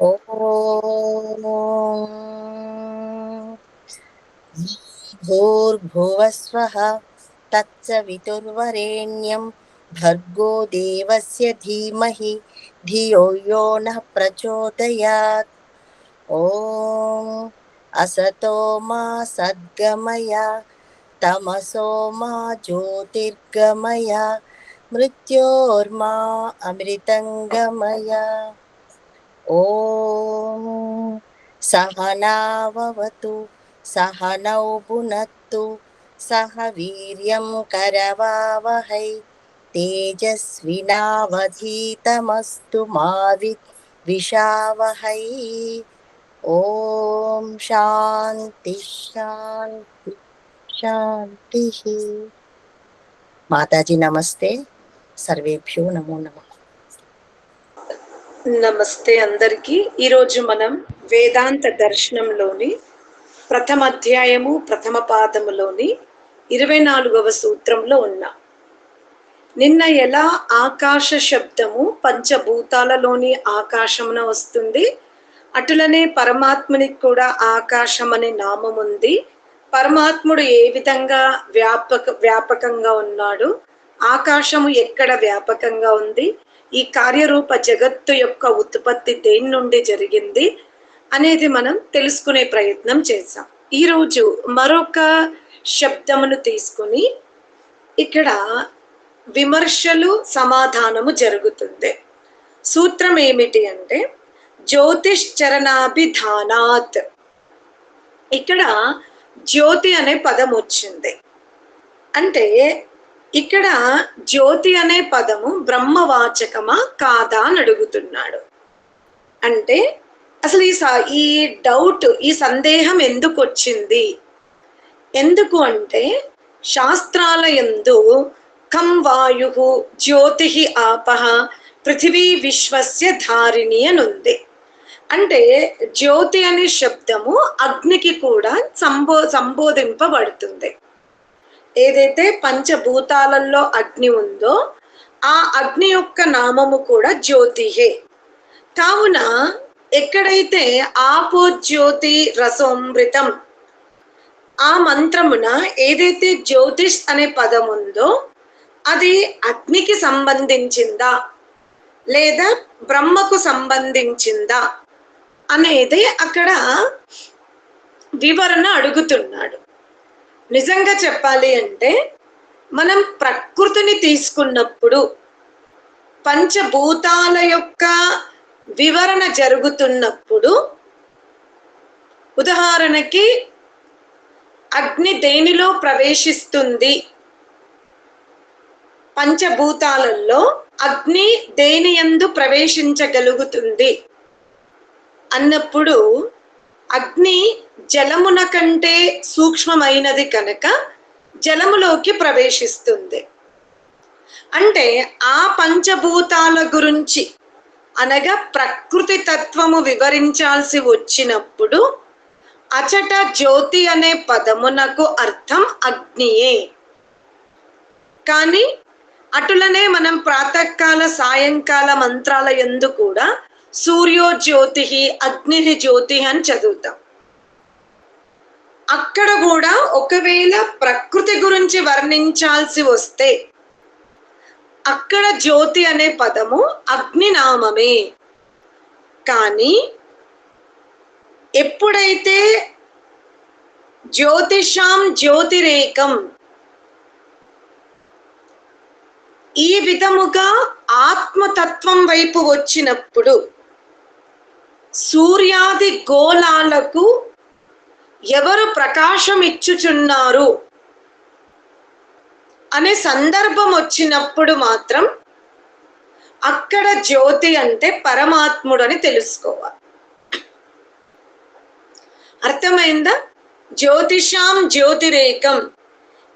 ఓం భూర్భువస్వః తత్సవితుర్వరేణ్యం భర్గో దేవస్య ధీమహి ధియో యో నః ప్రచోదయాత్. ఓం అసతో మా సద్గమయ తమసో మా జ్యోతిర్గమయ మృత్యోర్మా అమృతంగమయ. ఓం సహనావవతు సహనౌ భునత్తు సహ వీర్యం కరవావహై తేజస్వినావధీతమస్తు మా విద్విషావహై. ఓం శాంతి శాంతి శాంతి. మాతాజీ నమస్తే. సర్వేభ్యో నమో నమః. నమస్తే అందరికీ. ఈరోజు మనం వేదాంత దర్శనంలోని ప్రథమ అధ్యాయము ప్రథమ పాదములోని 24వ సూత్రంలో ఉన్నాం. నిన్న ఎలా ఆకాశ శబ్దము పంచభూతాలలోని ఆకాశమున వస్తుంది, అటులనే పరమాత్మునికి కూడా ఆకాశం అనే నామం ఉంది. పరమాత్ముడు ఏ విధంగా వ్యాపకంగా ఉన్నాడు, ఆకాశము ఎక్కడ వ్యాపకంగా ఉంది, ఈ కార్యరూప జగత్తు యొక్క ఉత్పత్తి దేని నుండి జరిగింది అనేది మనం తెలుసుకునే ప్రయత్నం చేశాం. ఈరోజు మరొక శబ్దమును తీసుకుని ఇక్కడ విమర్శలు సమాధానము జరుగుతుంది. సూత్రం ఏమిటి అంటే జ్యోతిశ్చరణాభిధానాత్. ఇక్కడ జ్యోతి అనే పదం వచ్చింది. అంటే ఇక్కడ జ్యోతి అనే పదము బ్రహ్మవాచకమా కాదా అని అడుగుతున్నాడు. అంటే అసలు ఈ డౌట్, ఈ సందేహం ఎందుకు వచ్చింది? ఎందుకు అంటే శాస్త్రాల యందు కం వాయు జ్యోతి ఆపహ పృథివీ విశ్వస్య ధారిణి అని ఉంది. అంటే జ్యోతి అనే శబ్దము అగ్నికి కూడా సంబోధింపబడుతుంది. ఏదైతే పంచభూతాలలో అగ్ని ఉందో ఆ అగ్ని యొక్క నామము కూడా జ్యోతిహే. కావున ఎక్కడైతే ఆపో జ్యోతి రసోమృతం ఆ మంత్రమున ఏదైతే జ్యోతిష్ అనే పదం ఉందో అది అగ్నికి సంబంధించిందా లేదా బ్రహ్మకు సంబంధించిందా అనేది అక్కడ వివరణ అడుగుతున్నాడు. నిజంగా చెప్పాలి అంటే మనం ప్రకృతిని తీసుకున్నప్పుడు పంచభూతాల యొక్క వివరణ జరుగుతున్నప్పుడు ఉదాహరణకి అగ్ని దేనిలో ప్రవేశిస్తుంది, పంచభూతాలలో అగ్ని దేని యందు ప్రవేశించగలుగుతుంది అన్నప్పుడు అగ్ని జలమున కంటే సూక్ష్మమైనది కనుక జలములోకి ప్రవేశిస్తుంది. అంటే ఆ పంచభూతాల గురించి అనగా ప్రకృతి తత్వము వివరించాల్సి వచ్చినప్పుడు అచట జ్యోతి అనే పదమునకు అర్థం అగ్నియే. కానీ అటులనే మనం ప్రాతకాల సాయంకాల మంత్రాల యందు కూడా సూర్యో జ్యోతి అగ్ని జ్యోతి అని చదువుతాం. అక్కడ కూడా ఒకవేళ ప్రకృతి గురించి వర్ణించాల్సి వస్తే అక్కడ జ్యోతి అనే పదము అగ్ని నామమే. కానీ ఎప్పుడైతే జ్యోతిషాం జ్యోతిరేకం ఈ విధముగా ఆత్మతత్వం వైపు వచ్చినప్పుడు సూర్యాది గోళాలకు ఎవరు ప్రకాశం ఇచ్చుచున్నారు అనే సందర్భం వచ్చినప్పుడు మాత్రం అక్కడ జ్యోతి అంటే పరమాత్ముడు అని తెలుసుకోవాలి. అర్థమైందా? జ్యోతిషాం జ్యోతిరేకం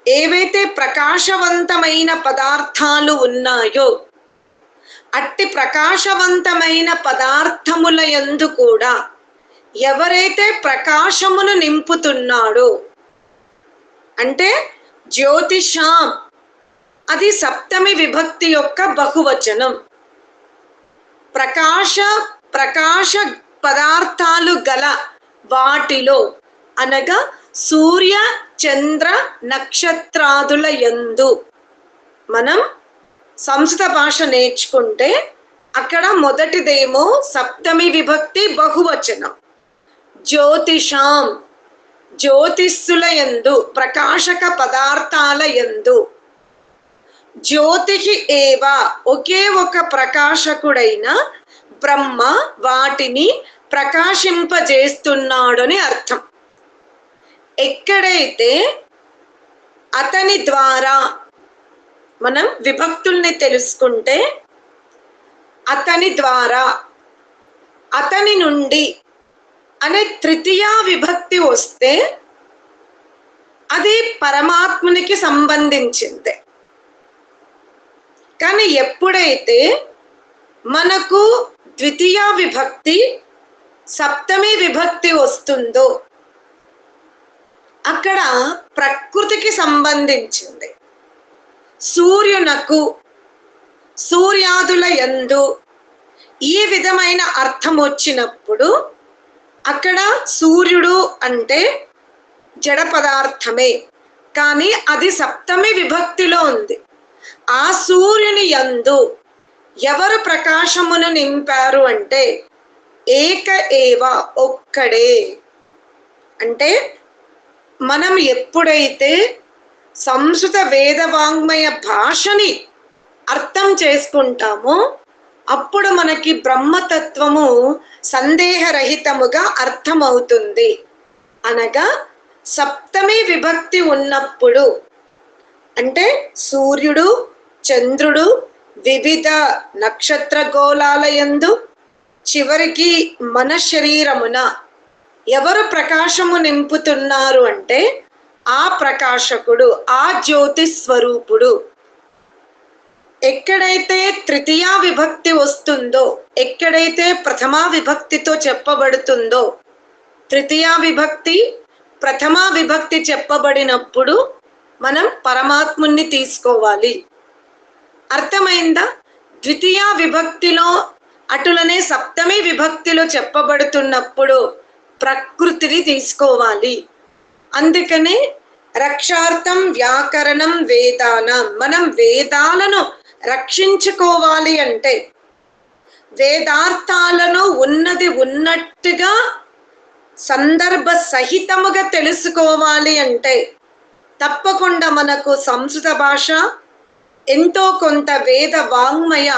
ఏవైతే ప్రకాశవంతమైన పదార్థాలు ఉన్నాయో అట్టి ప్రకాశవంతమైన పదార్థముల యందు కూడా ఎవరైతే ప్రకాశమును నింపుతున్నాడో అంటే జ్యోతిషాం అది సప్తమి విభక్తి యొక్క బహువచనం. ప్రకాశ పదార్థాలు గల వాటిలో అనగా సూర్య చంద్ర నక్షత్రాదుల యందు. మనం సంస్కృత భాష నేర్చుకుంటే అక్కడ మొదటిదేమో సప్తమి విభక్తి బహువచనం. జ్యోతిషాం, జ్యోతిస్సుల యందు, ప్రకాశక పదార్థాల యందు. జ్యోతికి ఏవ, ఒకే ఒక ప్రకాశకుడైన బ్రహ్మ వాటిని ప్రకాశింపజేస్తున్నాడని అర్థం. ఎక్కడైతే అతని ద్వారా మనం విభక్తుల్ని తెలుసుకుంటే అతని ద్వారా, అతని నుండి అనే తృతీయ విభక్తి వస్తే అది పరమాత్మునికి సంబంధించింది. కానీ ఎప్పుడైతే మనకు ద్వితీయ విభక్తి సప్తమి విభక్తి వస్తుందో అక్కడ ప్రకృతికి సంబంధించింది. సూర్యునకు, సూర్యాదుల యందు ఈ విధమైన అర్థం వచ్చినప్పుడు అక్కడ సూర్యుడు అంటే జడ పదార్థమే, కానీ అది సప్తమి విభక్తిలో ఉంది. ఆ సూర్యుని యందు ఎవరు ప్రకాశమును నింపారు అంటే ఏక ఏవ, ఒక్కడే. అంటే మనం ఎప్పుడైతే సంస్కృత వేదవాంగ్మయ భాషని అర్థం చేసుకుంటామో అప్పుడు మనకి బ్రహ్మతత్వము సందేహరహితముగా అర్థమవుతుంది. అనగా సప్తమి విభక్తి ఉన్నప్పుడు అంటే సూర్యుడు చంద్రుడు వివిధ నక్షత్ర గోళాల యందు చివరికి మన శరీరమున ఎవరు ప్రకాశము నింపుతున్నారు అంటే ఆ ప్రకాశకుడు, ఆ జ్యోతి స్వరూపుడు. ఎక్కడైతే తృతీయ విభక్తి వస్తుందో, ఎక్కడైతే ప్రథమా విభక్తితో చెప్పబడుతుందో, తృతీయ విభక్తి ప్రథమా విభక్తి చెప్పబడినప్పుడు మనం పరమాత్ముని తీసుకోవాలి. అర్థమైందా? ద్వితీయ విభక్తిలో అటులనే సప్తమి విభక్తిలో చెప్పబడుతున్నప్పుడు ప్రకృతిని తీసుకోవాలి. అందుకనే రక్షార్థం వ్యాకరణం వేదానం, మనం వేదాలను రక్షించుకోవాలి అంటే వేదార్థాలను ఉన్నది ఉన్నట్టుగా సందర్భ సహితముగా తెలుసుకోవాలి అంటే తప్పకుండా మనకు సంస్కృత భాష ఎంతో కొంత వేద వాంగ్మయ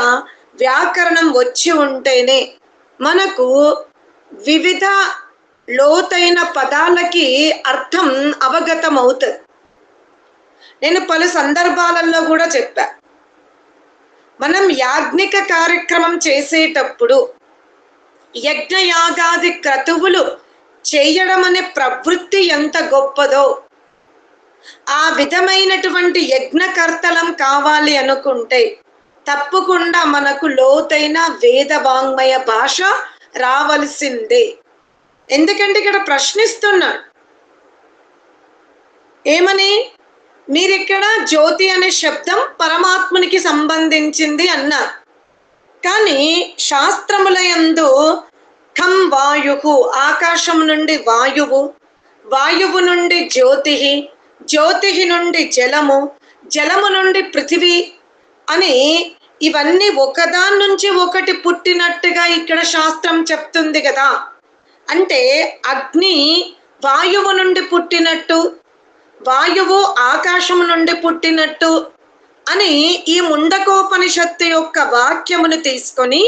వ్యాకరణం వచ్చి ఉంటేనే మనకు వివిధ లోతైన పదాలకి అర్థం అవగతం అవుతుంది. నేను పలు సందర్భాలలో కూడా చెప్పా, మనం యాజ్ఞిక కార్యక్రమం చేసేటప్పుడు యజ్ఞయాగాది క్రతువులు చేయడం అనే ప్రవృత్తి ఎంత గొప్పదో, ఆ విధమైనటువంటి యజ్ఞకర్తలం కావాలి అనుకుంటే తప్పకుండా మనకు లోతైన వేద వాంగ్మయ భాష రావలసిందే. ఎందుకంటే ఇక్కడ ప్రశ్నిస్తున్నాడు ఏమని, మీరిక్కడ జ్యోతి అనే శబ్దం పరమాత్మునికి సంబంధించింది అన్నారు. కానీ శాస్త్రముల యందు ఖం వాయు, ఆకాశం నుండి వాయువు, వాయువు నుండి జ్యోతి, జ్యోతి నుండి జలము, జలము నుండి పృథివీ అని ఇవన్నీ ఒకదాని నుంచి ఒకటి పుట్టినట్టుగా ఇక్కడ శాస్త్రం చెప్తుంది కదా. అంటే అగ్ని వాయువు నుండి పుట్టినట్టు, వాయువు ఆకాశము నుండి పుట్టినట్టు అని ఈ ముండకోపనిషత్తు యొక్క వాక్యమును తీసుకొని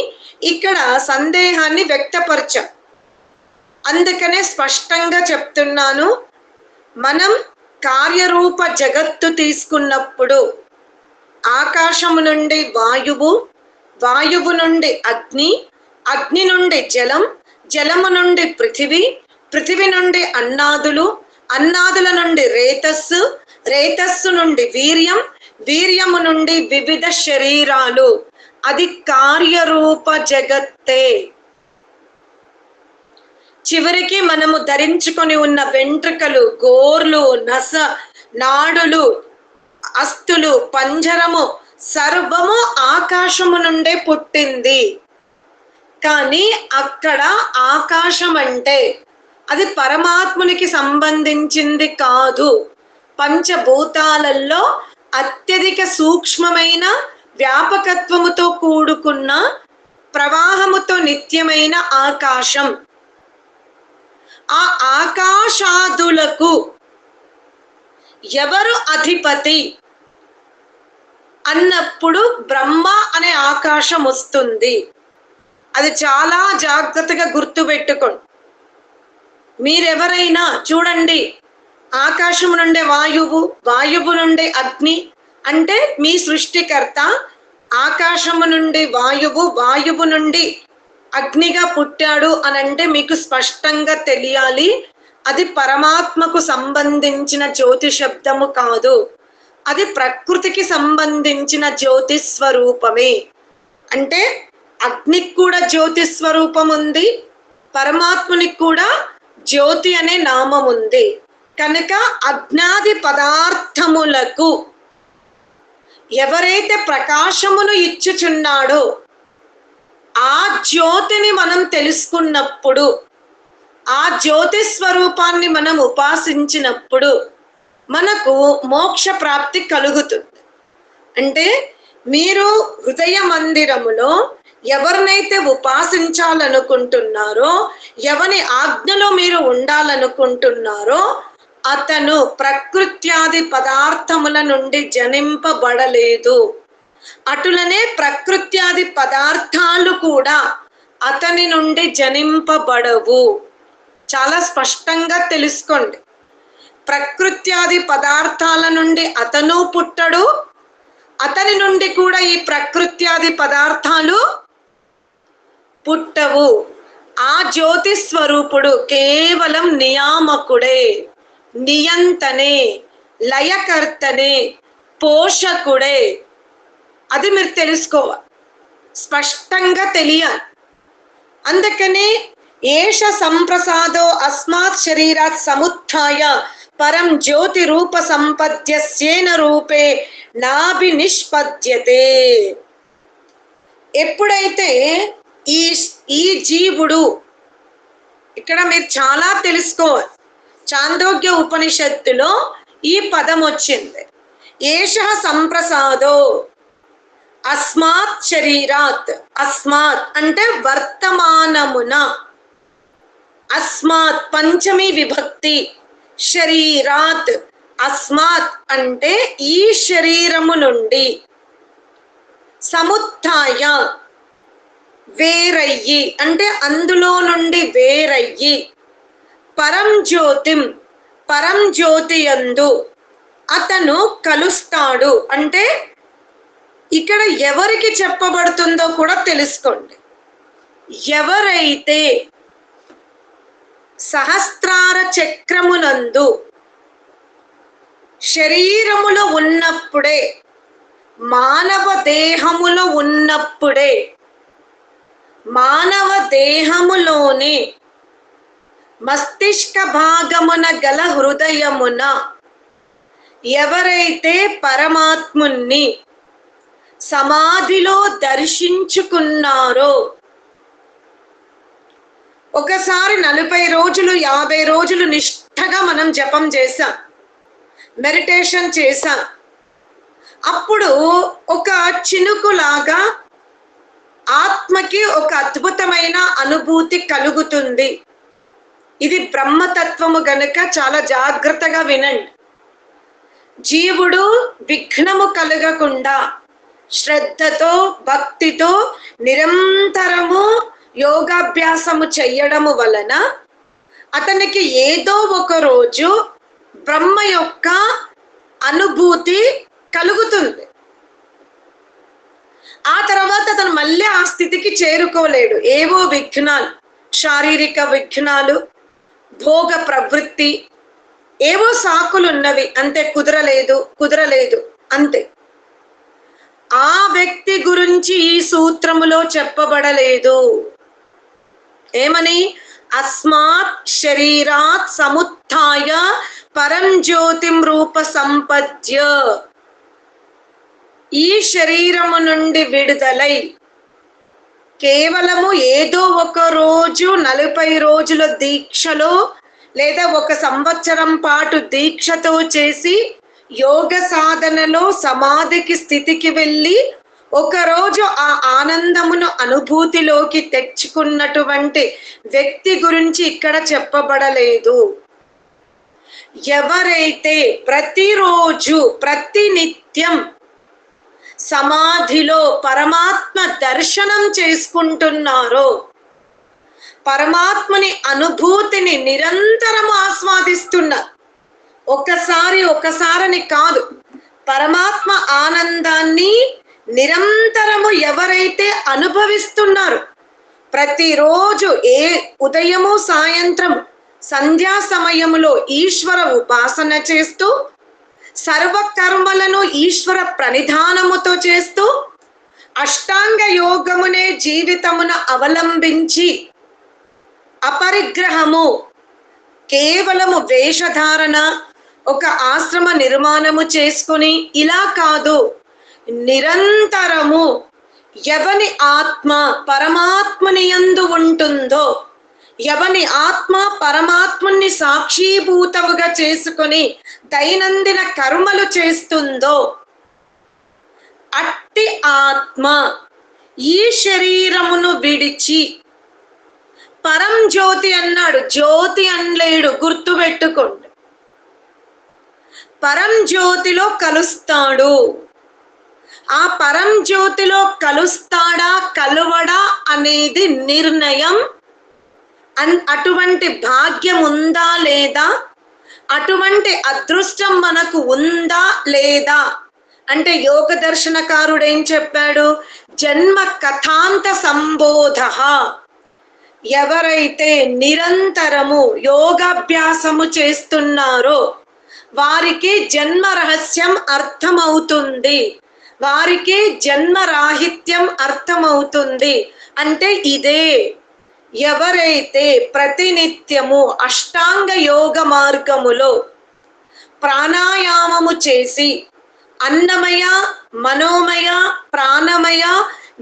ఇక్కడ సందేహాన్ని వ్యక్తపరచాం. అందుకనే స్పష్టంగా చెప్తున్నాను, మనం కార్యరూప జగత్తు తీసుకున్నప్పుడు ఆకాశము నుండి వాయువు, వాయువు నుండి అగ్ని, అగ్ని నుండి జలం, జలము నుండి పృథివీ, పృథివీ నుండి అన్నాదులు, అన్నాదుల నుండి రేతస్సు, రేతస్సు నుండి వీర్యం, వీర్యము నుండి వివిధ శరీరాలు. అది కార్యరూప జగత్తే. చివరికి మనము ధరించుకొని ఉన్న వెంట్రుకలు, గోర్లు, నస, నాడులు, అస్థులు, పంజరము సర్వము ఆకాశము నుండే పుట్టింది. కానీ అక్కడ ఆకాశం అంటే అది పరమాత్మునికి సంబంధించింది కాదు. పంచభూతాలలో అత్యధిక సూక్ష్మమైన వ్యాపకత్వముతో కూడుకున్న ప్రవాహముతో నిత్యమైన ఆకాశం. ఆ ఆకాశాదులకు ఎవరు అధిపతి అన్నప్పుడు బ్రహ్మ అనే ఆకాశం వస్తుంది. అది చాలా జాగ్రత్తగా గుర్తుపెట్టుకోండి. మీరెవరైనా చూడండి, ఆకాశము నుండి వాయువు, వాయువు నుండి అగ్ని అంటే మీ సృష్టికర్త, ఆకాశము నుండి వాయువు, వాయువు నుండి అగ్నిగా పుట్టాడు అని అంటే మీకు స్పష్టంగా తెలియాలి, అది పరమాత్మకు సంబంధించిన జ్యోతి శబ్దము కాదు, అది ప్రకృతికి సంబంధించిన జ్యోతి స్వరూపమే. అంటే అగ్నికి కూడా జ్యోతి స్వరూపం ఉంది, పరమాత్మునికి కూడా జ్యోతి అనే నామం ఉంది. కనుక అజ్ఞాది పదార్థములకు ఎవరైతే ప్రకాశమును ఇచ్చుచున్నాడో ఆ జ్యోతిని మనం తెలుసుకున్నప్పుడు, ఆ జ్యోతి స్వరూపాన్ని మనం ఉపాసించినప్పుడు మనకు మోక్ష ప్రాప్తి కలుగుతుంది. అంటే మీరు హృదయ మందిరములో ఎవరినైతే ఉపాసించాలనుకుంటున్నారో, ఎవరి ఆజ్ఞలో మీరు ఉండాలనుకుంటున్నారో అతను ప్రకృత్యాది పదార్థముల నుండి జనింపబడలేదు. అటులనే ప్రకృత్యాది పదార్థాలు కూడా అతని నుండి జనింపబడవు. చాలా స్పష్టంగా తెలుసుకోండి. ప్రకృత్యాది పదార్థాల నుండి అతను పుట్టడు, అతని నుండి కూడా ఈ ప్రకృత్యాది పదార్థాలు పుట్టవు. ఆ జ్యోతి స్వరూపుడు కేవలం నియామకుడే, నియంతనే, లయకర్తనే, పోషకుడే. అది మీరు తెలుసుకోవాలి, స్పష్టంగా తెలియాలి. అందుకనే ఏష సంప్రసాదో అస్మాత్ శరీరాత్ సముత్థాయ పరం జ్యోతి రూప సంపద్యస్యేన రూపే నాభి నిష్పద్యతే. ఎప్పుడైతే ఈ జీవుడు, ఇక్కడ మీరు చాలా తెలుసుకోవాలి, చాందోగ్య ఉపనిషత్తులో ఈ పదం వచ్చింది. ఏష సంప్రసాదో అస్మాత్ శరీరాత్, అస్మాత్ అంటే వర్తమానమున, అస్మాత్ పంచమి విభక్తి, శరీరాత్ అస్మాత్ అంటే ఈ శరీరము నుండి, సముత్థాయ వేరయ్యి అంటే అందులో నుండి వేరయ్యి, పరం జ్యోతిం పరం జ్యోతి యందు అతను కలుస్తాడు. అంటే ఇక్కడ ఎవరికి చెప్పబడుతుందో కూడా తెలుసుకోండి. ఎవరైతే సహస్రార చక్రమునందు శరీరములో ఉన్నప్పుడే, మానవ దేహములో ఉన్నప్పుడే, మానవ దేహములోనే మస్తిష్క భాగమున గల హృదయమున ఎవరైతే పరమాత్ముణ్ణి సమాధిలో దర్శించుకున్నారో, ఒకసారి 40 రోజులు 50 రోజులు నిష్ఠగా మనం జపం చేశాం, మెడిటేషన్ చేశాం. అప్పుడు ఒక చినుకులాగా ఆత్మకి ఒక అద్భుతమైన అనుభూతి కలుగుతుంది. ఇది బ్రహ్మతత్వము గనుక చాలా జాగ్రత్తగా వినండి. జీవుడు విఘ్నము కలగకుండా శ్రద్ధతో భక్తితో నిరంతరము యోగాభ్యాసము చెయ్యడము వలన అతనికి ఏదో ఒక రోజు బ్రహ్మ యొక్క అనుభూతి కలుగుతుంది. ఆ తర్వాత అతను మళ్ళీ ఆ స్థితికి చేరుకోలేడు. ఏవో విఘ్నాలు, శారీరక విఘ్నాలు, భోగ ప్రవృత్తి, ఏవో సాకులు ఉన్నవి, అంతే, కుదరలేదు అంతే. ఆ వ్యక్తి గురించి ఈ సూత్రములో చెప్పబడలేదు. ఏమని? అస్మాత్ శరీరాత్ సముత్థాయ పరం జ్యోతిం రూప సంపద్య. ఈ శరీరము నుండి విడుదలై కేవలము ఏదో ఒక రోజు 40 రోజుల దీక్షలో లేదా 1 సంవత్సరం పాటు దీక్షతో చేసి యోగ సాధనలో సమాధికి స్థితికి వెళ్ళి ఒకరోజు ఆ ఆనందమును అనుభూతిలోకి తెచ్చుకున్నటువంటి వ్యక్తి గురించి ఇక్కడ చెప్పబడలేదు. ఎవరైతే ప్రతిరోజు ప్రతినిత్యం సమాధిలో పరమాత్మ దర్శనం చేసుకుంటున్నారో, పరమాత్మని అనుభూతిని నిరంతరం ఆస్వాదిస్తున్నారు. ఒకసారని కాదు, పరమాత్మ ఆనందాన్ని నిరంతరము ఎవరైతే అనుభవిస్తున్నారు, ప్రతిరోజు ఉదయము సాయంత్రం సంధ్యా సమయములో ఈశ్వర ఉపాసన చేస్తూ సర్వకర్మలను ఈశ్వర ప్రణిధానముతో చేస్తూ అష్టాంగ యోగమునే జీవితమును అవలంబించి అపరిగ్రహము, కేవలము వేషధారణ, ఒక ఆశ్రమ నిర్మాణము చేసుకుని ఇలా కాదు, నిరంతరము ఎవని ఆత్మ పరమాత్మని యందు ఉంటుందో, ఎవని ఆత్మ పరమాత్మని సాక్షీభూతముగా చేసుకొని దైనందిన కర్మలు చేస్తుందో అట్టి ఆత్మ ఈ శరీరమును విడిచి, పరం జ్యోతి అన్నాడు, జ్యోతి అనలేడు, గుర్తు పెట్టుకోండి, పరం జ్యోతిలో కలుస్తాడు. ఆ పరం జ్యోతిలో కలుస్తాడా కలువడా అనేది నిర్ణయం. అటువంటి భాగ్యం ఉందా లేదా, అటువంటి అదృష్టం మనకు ఉందా లేదా అంటే యోగ దర్శనకారుడు ఏం చెప్పాడు? జన్మ కథాంత సంబోధ. ఎవరైతే నిరంతరము యోగాభ్యాసము చేస్తున్నారో వారికి జన్మ రహస్యం అర్థమవుతుంది, వారికి జన్మ రాహిత్యం అర్థమవుతుంది. అంటే ఇదే, ఎవరైతే ప్రతినిత్యము అష్టాంగ యోగ మార్గములో ప్రాణాయామము చేసి అన్నమయ, మనోమయ, ప్రాణమయ,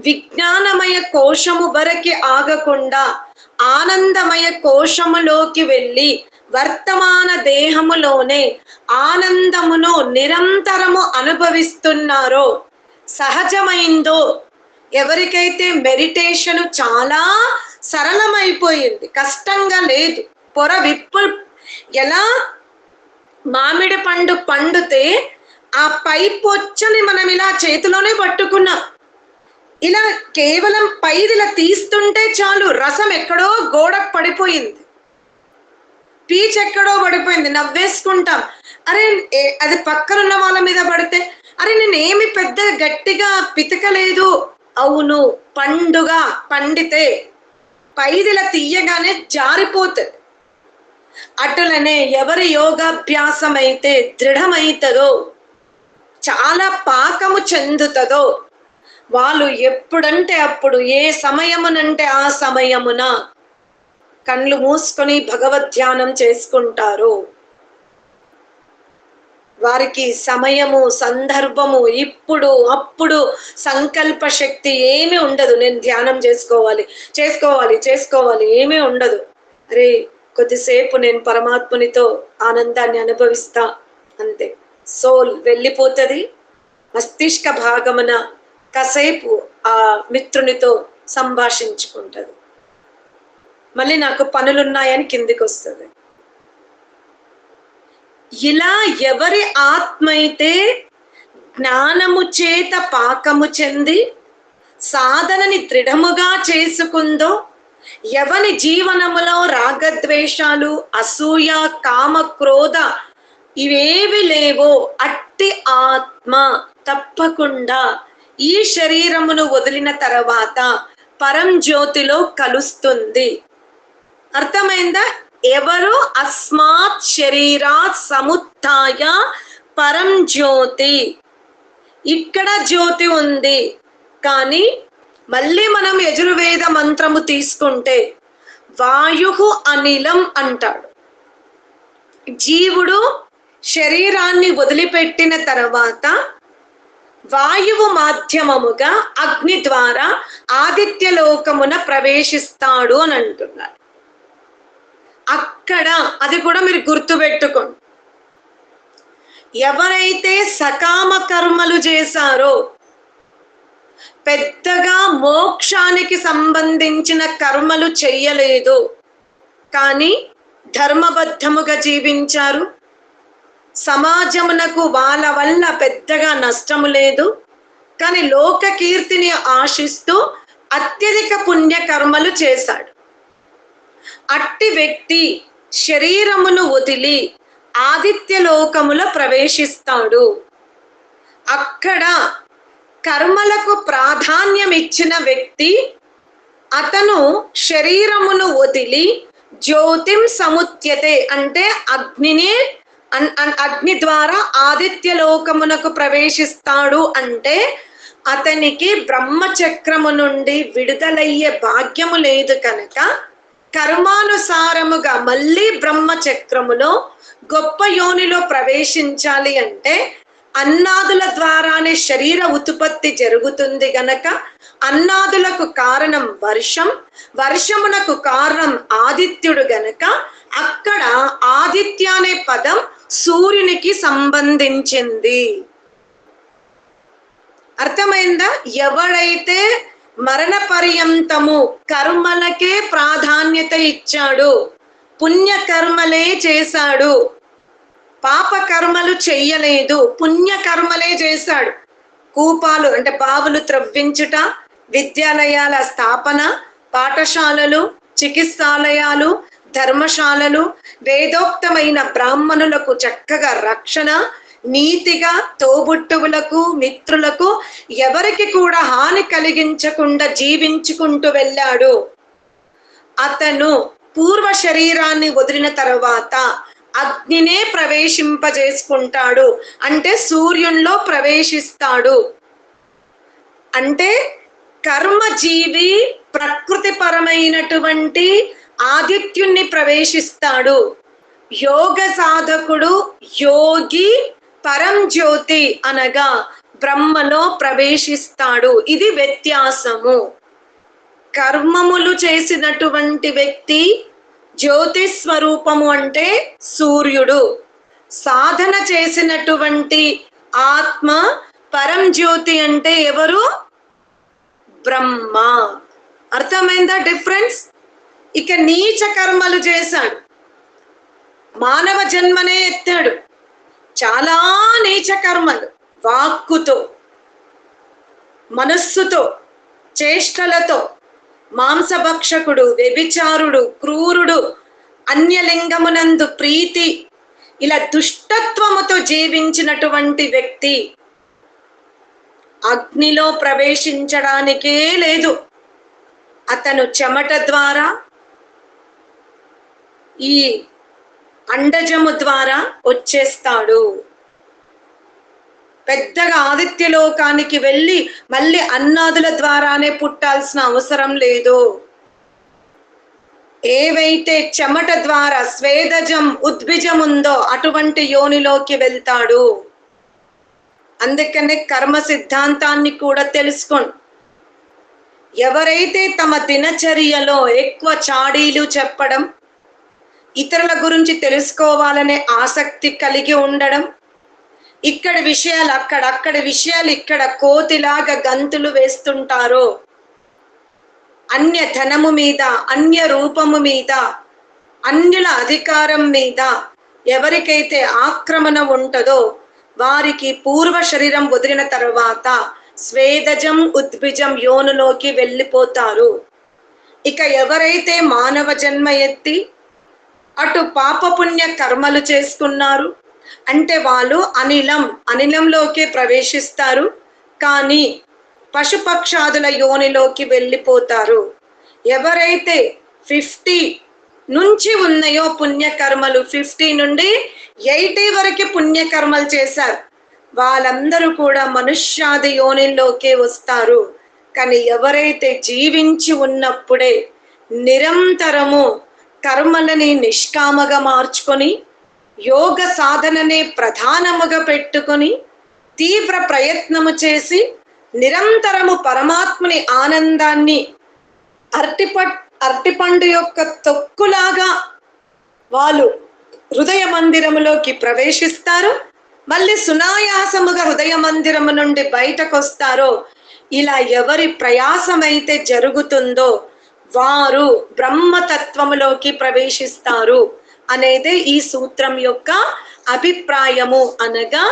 విజ్ఞానమయ కోశము వరకు ఆగకుండా ఆనందమయ కోశములోకి వెళ్ళి వర్తమాన దేహములోనే ఆనందమును నిరంతరము అనుభవిస్తున్నారో, సహజమైందో, ఎవరికైతే మెడిటేషన్ చాలా సరళమైపోయింది, కష్టంగా లేదు, పొర విప్పు, ఎలా మామిడి పండు పండితే ఆ పై పొచ్చని మనం ఇలా చేతిలోనే పట్టుకున్నాం, ఇలా కేవలం పైదిలా తీస్తుంటే చాలు రసం ఎక్కడో గోడకు పడిపోయింది, పీచ్ ఎక్కడో పడిపోయింది, నవ్వేసుకుంటాం. అరే అది పక్కనున్న వాళ్ళ మీద పడితే అరే నేనేమి పెద్ద గట్టిగా పితకలేదు. అవును, పండుగా పండితే పైదిలా తీయగానే జారిపోతుంది. అటులనే ఎవరి యోగాభ్యాసం అయితే దృఢమైతుందో, చాలా పాకము చెందుతుందో, వాళ్ళు ఎప్పుడంటే అప్పుడు, ఏ సమయమునంటే ఆ సమయమున కళ్ళు మూసుకొని భగవద్ ధ్యానం చేసుకుంటారు. వారికి సమయము, సందర్భము, ఇప్పుడు అప్పుడు సంకల్ప శక్తి ఏమీ ఉండదు. నేను ధ్యానం చేసుకోవాలి చేసుకోవాలి చేసుకోవాలి ఏమీ ఉండదు. అరే కొద్దిసేపు నేను పరమాత్మునితో ఆనందాన్ని అనుభవిస్తా, అంతే. సోల్ వెళ్ళిపోతుంది, మస్తిష్క భాగమున కాసేపు ఆ మిత్రునితో సంభాషించుకుంటది, మళ్ళీ నాకు పనులున్నాయని కిందికి వస్తుంది. ఇలా ఎవరి ఆత్మ అయితే జ్ఞానము చేత పాకము చెంది సాధనని దృఢముగా చేసుకుందో, ఎవని జీవనములో రాగద్వేషాలు, అసూయ, కామ, క్రోధ ఇవేవి లేవో అట్టి ఆత్మ తప్పకుండా ఈ శరీరమును వదిలిన తర్వాత పరం జ్యోతిలో కలుస్తుంది. అర్థమైందా? ఎవరు అస్మాత్ శరీరాత్ సముత్థాయ పరం జ్యోతి, ఇక్కడ జ్యోతి ఉంది. కానీ మళ్ళీ మనం యజుర్వేద మంత్రము తీసుకుంటే వాయు అనిలం అంటాడు. జీవుడు శరీరాన్ని వదిలిపెట్టిన తర్వాత వాయువు మాధ్యమముగా అగ్ని ద్వారా ఆదిత్య లోకమున ప్రవేశిస్తాడు అని అంటున్నారు. అక్కడ అది కూడా మీరు గుర్తుపెట్టుకోండి. ఎవరైతే సకామ కర్మలు చేశారో, పెద్దగా మోక్షానికి సంబంధించిన కర్మలు చెయ్యలేదు, కానీ ధర్మబద్ధముగా జీవించారు, సమాజమునకు వాళ్ళ వల్ల పెద్దగా నష్టము లేదు, కానీ లోక కీర్తిని ఆశిస్తూ అత్యధిక పుణ్య కర్మలు చేశాడు. అట్టి వ్యక్తి శరీరమును వదిలి ఆదిత్య లోకములో ప్రవేశిస్తాడు. అక్కడ కర్మలకు ప్రాధాన్యం ఇచ్చిన వ్యక్తి అతను శరీరమును వదిలి జ్యోతిం సముద్యతే అంటే అగ్ని ద్వారా ఆదిత్య లోకమునకు ప్రవేశిస్తాడు. అంటే అతనికి బ్రహ్మచక్రము నుండి విడుదలయ్యే భాగ్యము లేదు కనుక కర్మానుసారముగా మళ్ళీ బ్రహ్మచక్రములో గొప్ప యోనిలో ప్రవేశించాలి అంటే అన్నాదుల ద్వారానే శరీర ఉత్పత్తి జరుగుతుంది గనక అన్నాదులకు కారణం వర్షం, వర్షమునకు కారణం ఆదిత్యుడు గనక అక్కడ ఆదిత్య అనే పదం సూర్యునికి సంబంధించింది. అర్థమైందా? ఎవడైతే మరణ పర్యంతము కర్మలకే ప్రాధాన్యత ఇచ్చాడు, పుణ్య కర్మలే చేశాడు, పాప కర్మలు చెయ్యలేదు, పుణ్య కర్మలే చేశాడు. కూపాలు అంటే బావులు త్రవ్వించుట, విద్యాలయాల స్థాపన, పాఠశాలలు, చికిత్సాలయాలు, ధర్మశాలలు, వేదోక్తమైన బ్రాహ్మణులకు చక్కగా రక్షణ, నీతిగా తోబుట్టువులకు మిత్రులకు ఎవరికి కూడా హాని కలిగించకుండా జీవించుకుంటూ వెళ్ళాడు. అతను పూర్వ శరీరాన్ని వదిలిన తర్వాత అగ్నినే ప్రవేశింపజేసుకుంటాడు, అంటే సూర్యునిలో ప్రవేశిస్తాడు. అంటే కర్మజీవి ప్రకృతి పరమైనటువంటి ఆదిత్యుణ్ణి ప్రవేశిస్తాడు. యోగ సాధకుడు యోగి పరం జ్యోతి అనగా బ్రహ్మలో ప్రవేశిస్తాడు. ఇది వ్యత్యాసము. కర్మములు చేసినటువంటి వ్యక్తి జ్యోతి స్వరూపము అంటే సూర్యుడు, సాధన చేసినటువంటి ఆత్మ పరం జ్యోతి అంటే ఎవరు? బ్రహ్మ. అర్థమైందా డిఫరెన్స్? ఇక నీచ కర్మలు చేశాడు, మానవ జన్మనే ఎత్తాడు, చాలా నీచ కర్మలు వాక్కుతో, మనస్సుతో, చేష్టలతో, మాంసభక్షకుడు, వ్యభిచారుడు, క్రూరుడు, అన్యలింగమునందు ప్రీతి, ఇలా దుష్టత్వముతో జీవించినటువంటి వ్యక్తి అగ్నిలో ప్రవేశించడానికే లేదు. అతను చెమట ద్వారా, ఈ అండజము ద్వారా వచ్చేస్తాడు. పెద్దగా ఆదిత్య లోకానికి వెళ్ళి మళ్ళీ అన్నాదుల ద్వారానే పుట్టాల్సిన అవసరం లేదు. ఏవైతే చెమట ద్వారా స్వేదజం ఉద్భిజం ఉందో అటువంటి యోనిలోకి వెళ్తాడు. అందుకనే కర్మ సిద్ధాంతాన్ని కూడా తెలుసుకోండి. ఎవరైతే తమ దినచర్యలో ఎక్కువ చాడీలు చెప్పడం, ఇతరుల గురించి తెలుసుకోవాలనే ఆసక్తి కలిగి ఉండడం, ఇక్కడి విషయాలు అక్కడ, అక్కడి విషయాలు ఇక్కడ కోతిలాగా గంతులు వేస్తుంటారో, అన్య ధనము మీద, అన్య రూపము మీద, అన్యుల అధికారం మీద ఎవరికైతే ఆక్రమణ ఉంటుందో వారికి పూర్వ శరీరం వదిలిన తర్వాత స్వేదజం ఉద్భిజం యోనులోకి వెళ్ళిపోతారు. ఇక ఎవరైతే మానవ జన్మ ఎత్తి అటు పాపపుణ్య కర్మలు చేసుకున్నారు అంటే వాళ్ళు అనిలంలోకి ప్రవేశిస్తారు, కానీ పశుపక్షాదుల యోనిలోకి వెళ్ళిపోతారు. ఎవరైతే 50 నుంచి ఉన్నాయో పుణ్యకర్మలు, 50 నుండి 80 వరకు పుణ్యకర్మలు చేశారు, వాళ్ళందరూ కూడా మనుష్యాది యోనిలోకి వస్తారు. కానీ ఎవరైతే జీవించి ఉన్నప్పుడే నిరంతరము కర్మలని నిష్కామగా మార్చుకొని యోగ సాధననే ప్రధానముగా పెట్టుకొని తీవ్ర ప్రయత్నము చేసి నిరంతరము పరమాత్మని ఆనందాన్ని అరటిపండు యొక్క తొక్కులాగా వాళ్ళు హృదయ మందిరములోకి ప్రవేశిస్తారు, మళ్ళీ సునాయాసముగా హృదయ మందిరము నుండి బయటకు వస్తారో, ఇలా ఎవరి ప్రయాసమైతే జరుగుతుందో వారు బ్రహ్మతత్వములోకి ప్రవేశిస్తారు అనేది ఈ సూత్రం యొక్క అభిప్రాయము. అనగా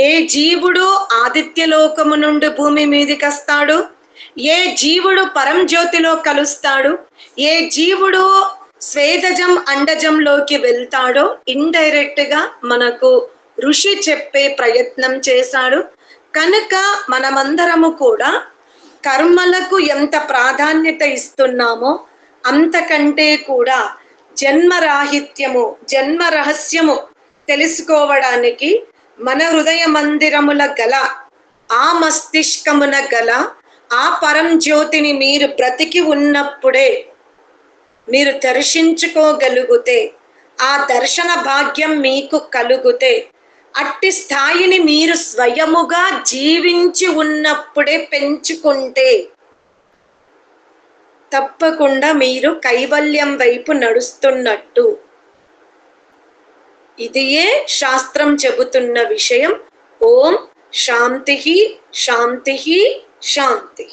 ఏ జీవుడు ఆదిత్యలోకము నుండి భూమి మీదికి వస్తాడు, ఏ జీవుడు పరంజ్యోతిలో కలుస్తాడు, ఏ జీవుడు స్వేదజం అండజంలోకి వెళ్తాడో ఇండైరెక్ట్ గా మనకు ఋషి చెప్పే ప్రయత్నం చేశాడు. కనుక మనమందరము కూడా కర్మలకు ఎంత ప్రాధాన్యత ఇస్తున్నామో అంతకంటే కూడా జన్మరాహిత్యము, జన్మ రహస్యము తెలుసుకోవడానికి మన హృదయ మందిరముల గల ఆ మస్తిష్కమున గల ఆ పరం జ్యోతిని మీరు బ్రతికి ఉన్నప్పుడే మీరు దర్శించుకోగలిగితే, ఆ దర్శన భాగ్యం మీకు కలుగుతే, అట్టి స్థాయిని మీరు స్వయముగా జీవించి ఉన్నప్పుడే పెంచుకుంటే తప్పకుండా మీరు కైవల్యం వైపు నడుస్తున్నట్టు. ఇదియే శాస్త్రం చెబుతున్న విషయం. ఓం శాంతి శాంతి శాంతి.